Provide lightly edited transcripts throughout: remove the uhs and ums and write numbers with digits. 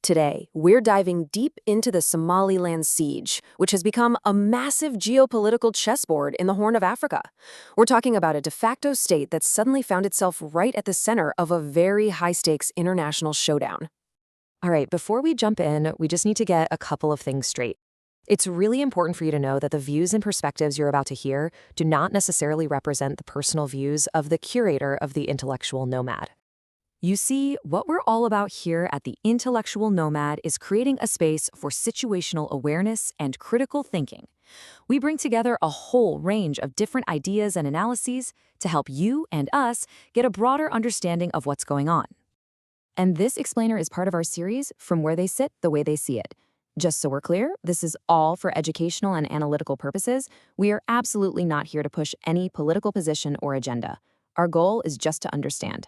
Today, we're diving deep into the Somaliland siege, which has become a massive geopolitical chessboard in the Horn of Africa. We're talking about a de facto state that suddenly found itself right at the center of a very high-stakes international showdown. All right, before we jump in, we just need to get a couple of things straight. It's really important for you to know that the views and perspectives you're about to hear do not necessarily represent the personal views of the curator of the Intellectual Nomad. You see, what we're all about here at the Intellectual Nomad is creating a space for situational awareness and critical thinking. We bring together a whole range of different ideas and analyses to help you and us get a broader understanding of what's going on. And this explainer is part of our series, From Where They Sit, the Way They See It. Just so we're clear, this is all for educational and analytical purposes. We are absolutely not here to push any political position or agenda. Our goal is just to understand.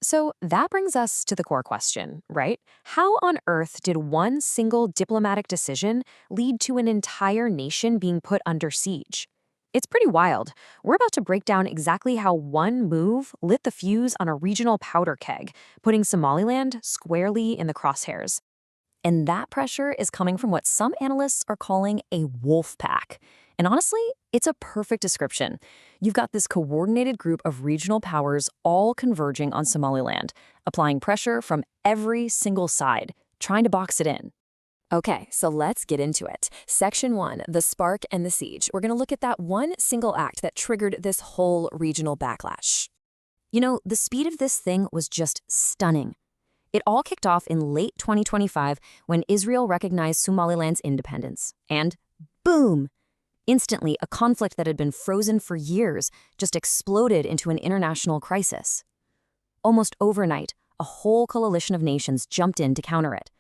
So that brings us to the core question, right? How on earth did one single diplomatic decision lead to an entire nation being put under siege? It's pretty wild. We're about to break down exactly how one move lit the fuse on a regional powder keg, putting Somaliland squarely in the crosshairs. And that pressure is coming from what some analysts are calling a Wolfpack. And honestly, it's a perfect description. You've got this coordinated group of regional powers all converging on Somaliland, applying pressure from every single side, trying to box it in. Okay, so let's get into it. Section 1, the spark and the siege. We're going to look at that one single act that triggered this whole regional backlash. You know, the speed of this thing was just stunning. It all kicked off in late 2025 when Israel recognized Somaliland's independence. And boom! Instantly, a conflict that had been frozen for years just exploded into an international crisis. Almost overnight, a whole coalition of nations jumped in to counter it.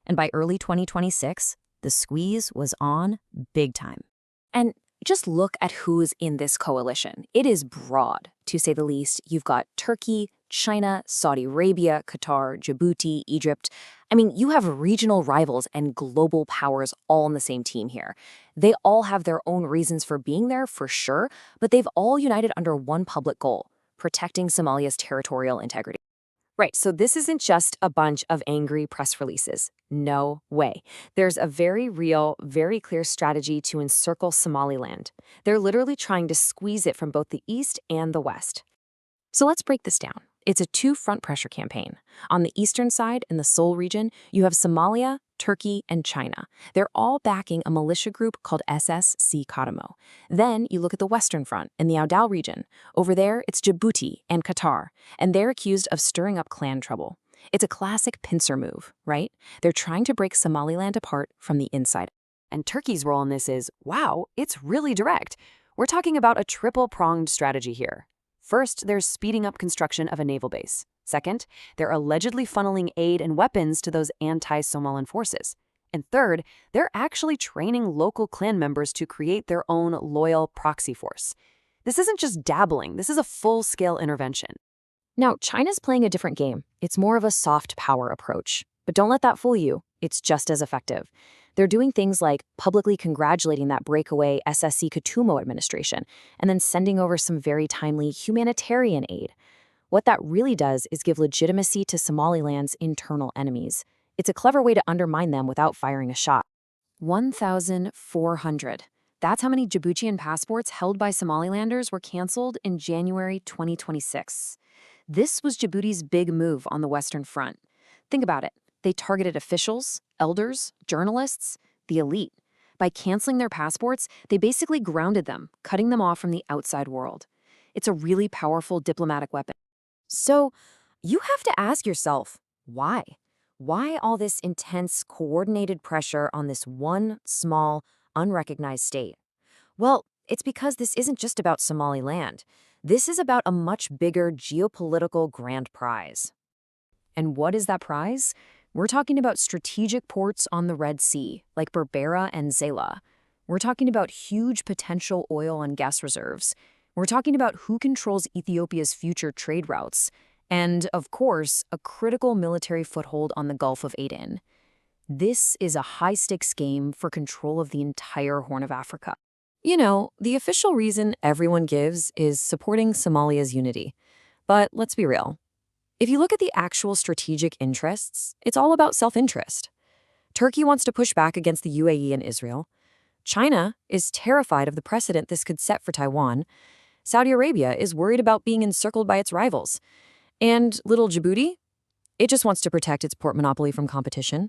And by early 2026, the squeeze was on big time. And just look at who's in this coalition. It is broad, to say the least. You've got Turkey, China, Saudi Arabia, Qatar, Djibouti, Egypt. I mean, you have regional rivals and global powers all on the same team here. They all have their own reasons for being there, for sure, but they've all united under one public goal: protecting Somalia's territorial integrity. Right, so this isn't just a bunch of angry press releases. No way. There's a very real, very clear strategy to encircle Somaliland. They're literally trying to squeeze it from both the east and the west. So let's break this down. It's a two-front pressure campaign. On the eastern side, in the Seoul region, you have Somalia, Turkey, and China. They're all backing a militia group called SSC Katamo. Then you look at the western front, in the Audal region. Over there, it's Djibouti and Qatar, and they're accused of stirring up clan trouble. It's a classic pincer move, right? They're trying to break Somaliland apart from the inside. And Turkey's role in this is, wow, it's really direct. We're talking about a triple-pronged strategy here. First, there's speeding up construction of a naval base. Second, they're allegedly funneling aid and weapons to those anti-Somalian forces. And third, they're actually training local clan members to create their own loyal proxy force. This isn't just dabbling, this is a full-scale intervention. Now, China's playing a different game. It's more of a soft power approach. But don't let that fool you. It's just as effective. They're doing things like publicly congratulating that breakaway SSC Katumo administration and then sending over some very timely humanitarian aid. What that really does is give legitimacy to Somaliland's internal enemies. It's a clever way to undermine them without firing a shot. 1,400. That's how many Djiboutian passports held by Somalilanders were canceled in January 2026. This was Djibouti's big move on the Western Front. Think about it. They targeted officials, elders, journalists, the elite. By canceling their passports, they basically grounded them, cutting them off from the outside world. It's a really powerful diplomatic weapon. So you have to ask yourself, why? Why all this intense, coordinated pressure on this one small, unrecognized state? Well, it's because this isn't just about Somaliland. This is about a much bigger geopolitical grand prize. And what is that prize? We're talking about strategic ports on the Red Sea, like Berbera and Zayla. We're talking about huge potential oil and gas reserves. We're talking about who controls Ethiopia's future trade routes. And, of course, a critical military foothold on the Gulf of Aden. This is a high-stakes game for control of the entire Horn of Africa. You know, the official reason everyone gives is supporting Somalia's unity. But let's be real. If you look at the actual strategic interests, it's all about self-interest. Turkey wants to push back against the UAE and Israel. China is terrified of the precedent this could set for Taiwan. Saudi Arabia is worried about being encircled by its rivals. And little Djibouti? It just wants to protect its port monopoly from competition.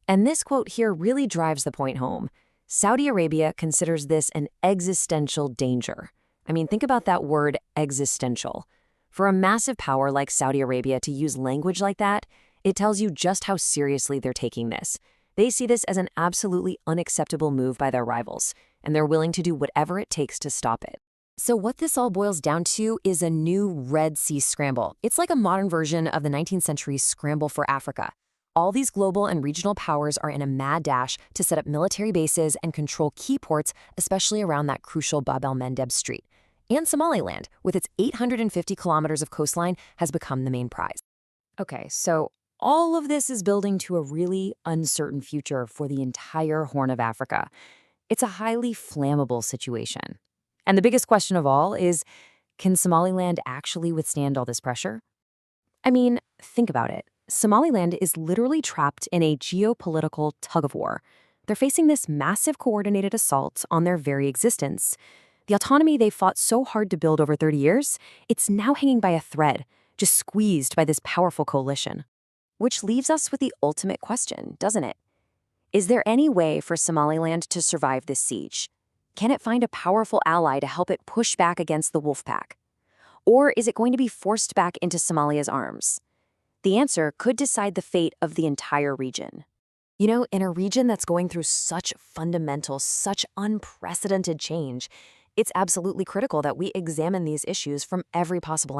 And this quote here really drives the point home. Saudi Arabia considers this an existential danger. I mean, think about that word existential. For a massive power like Saudi Arabia to use language like that, it tells you just how seriously they're taking this. They see this as an absolutely unacceptable move by their rivals, and they're willing to do whatever it takes to stop it. So what this all boils down to is a new Red Sea scramble. It's like a modern version of the 19th century scramble for Africa. All these global and regional powers are in a mad dash to set up military bases and control key ports, especially around that crucial Bab el-Mandeb Strait. And Somaliland, with its 850 kilometers of coastline, has become the main prize. Okay, so all of this is building to a really uncertain future for the entire Horn of Africa. It's a highly flammable situation. And the biggest question of all is, can Somaliland actually withstand all this pressure? I mean, think about it. Somaliland is literally trapped in a geopolitical tug-of-war. They're facing this massive coordinated assault on their very existence. The autonomy they fought so hard to build over 30 years, it's now hanging by a thread, just squeezed by this powerful coalition. Which leaves us with the ultimate question, doesn't it? Is there any way for Somaliland to survive this siege? Can it find a powerful ally to help it push back against the Wolfpack? Or is it going to be forced back into Somalia's arms? The answer could decide the fate of the entire region. You know, in a region that's going through such fundamental, such unprecedented change, it's absolutely critical that we examine these issues from every possible angle.